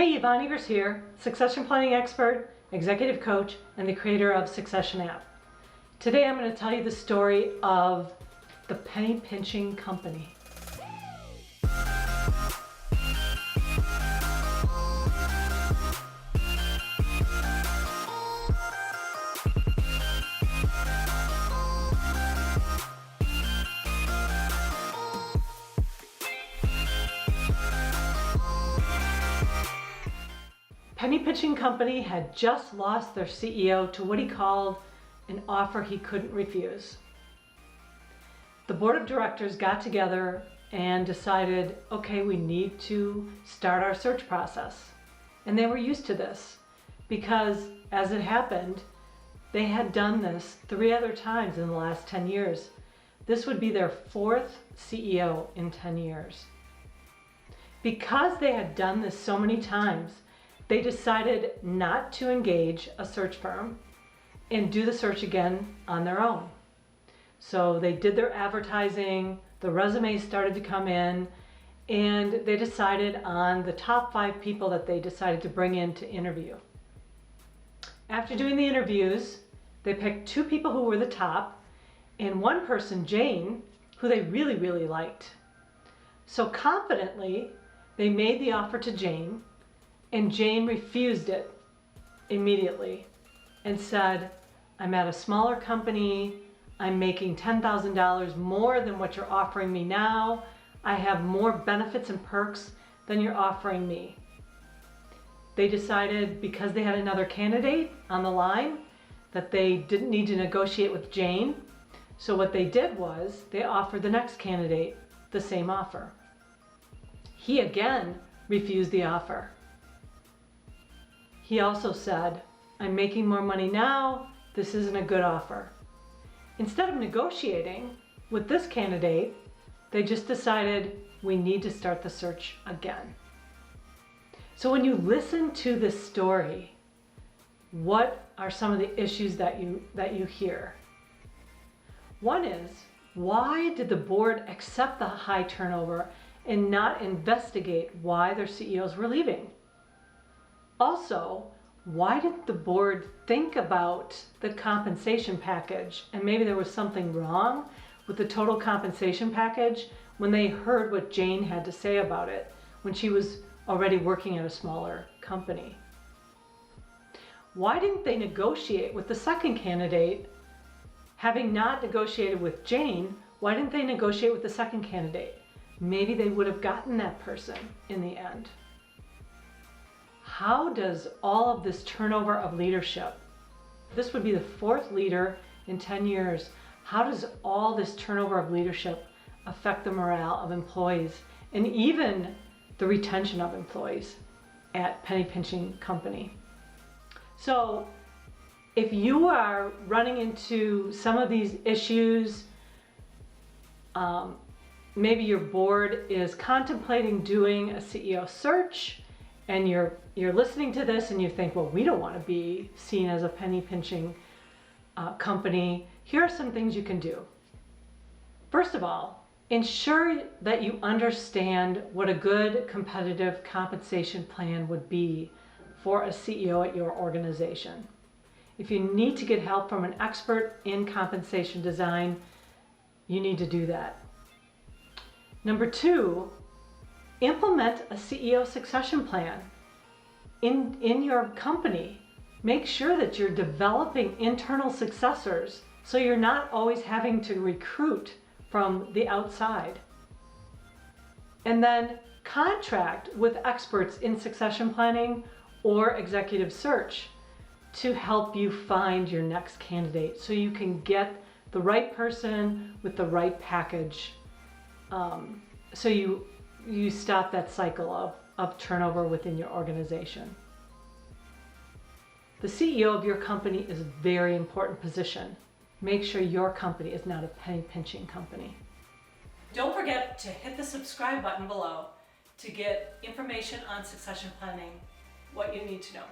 Hey, Yvonne here, succession planning expert, executive coach, and the creator of Succession app. Today I'm going to tell you the story of the penny pinching company. Penny pinching company had just lost their CEO to what he called an offer he couldn't refuse. The board of directors got together and decided, okay, we need to start our search process. And they were used to this because, as it happened, they had done this 3 other times in the last 10 years. This would be their 4th CEO in 10 years. Because they had done this so many times, they decided not to engage a search firm and do the search again on their own. So they did their advertising, the resumes started to come in, and they decided on the top 5 people that they decided to bring in to interview. After doing the interviews, they picked 2 people who were the top and 1 person, Jane, who they really liked. So confidently, they made the offer to Jane, and Jane refused it immediately and said, I'm at a smaller company, I'm making $10,000 more than what you're offering me now, I have more benefits and perks than you're offering me. They decided, because they had another candidate on the line, that they didn't need to negotiate with Jane. So what they did was they offered the next candidate the same offer. He again refused the offer. He also said, I'm making more money now, this isn't a good offer. Instead of negotiating with this candidate, they just decided we need to start the search again. So when you listen to this story, what are some of the issues that you hear? One is, why did the board accept the high turnover and not investigate why their CEOs were leaving? Also, why did the board think about the compensation package, and maybe there was something wrong with the total compensation package when they heard what Jane had to say about it when she was already working at a smaller company? Why didn't they negotiate with the second candidate? Having not negotiated with Jane, why didn't they negotiate with the second candidate? Maybe they would have gotten that person in the end. How does all of this turnover of leadership, this would be the 4th leader in 10 years, how does all this turnover of leadership affect the morale of employees and even the retention of employees at penny pinching company? So if you are running into some of these issues, maybe your board is contemplating doing a CEO search, and you're listening to this and you think, well, we don't want to be seen as a penny pinching company. Here are some things you can do. First of all, ensure that you understand what a good competitive compensation plan would be for a CEO at your organization. If you need to get help from an expert in compensation design, you need to do that. Number 2, implement a CEO succession plan in your company. Make sure that you're developing internal successors so you're not always having to recruit from the outside. And then contract with experts in succession planning or executive search to help you find your next candidate so you can get the right person with the right package, so you stop that cycle of turnover within your organization. The CEO of your company is a very important position. Make sure your company is not a penny pinching company. Don't forget to hit the subscribe button below to get information on succession planning, what you need to know.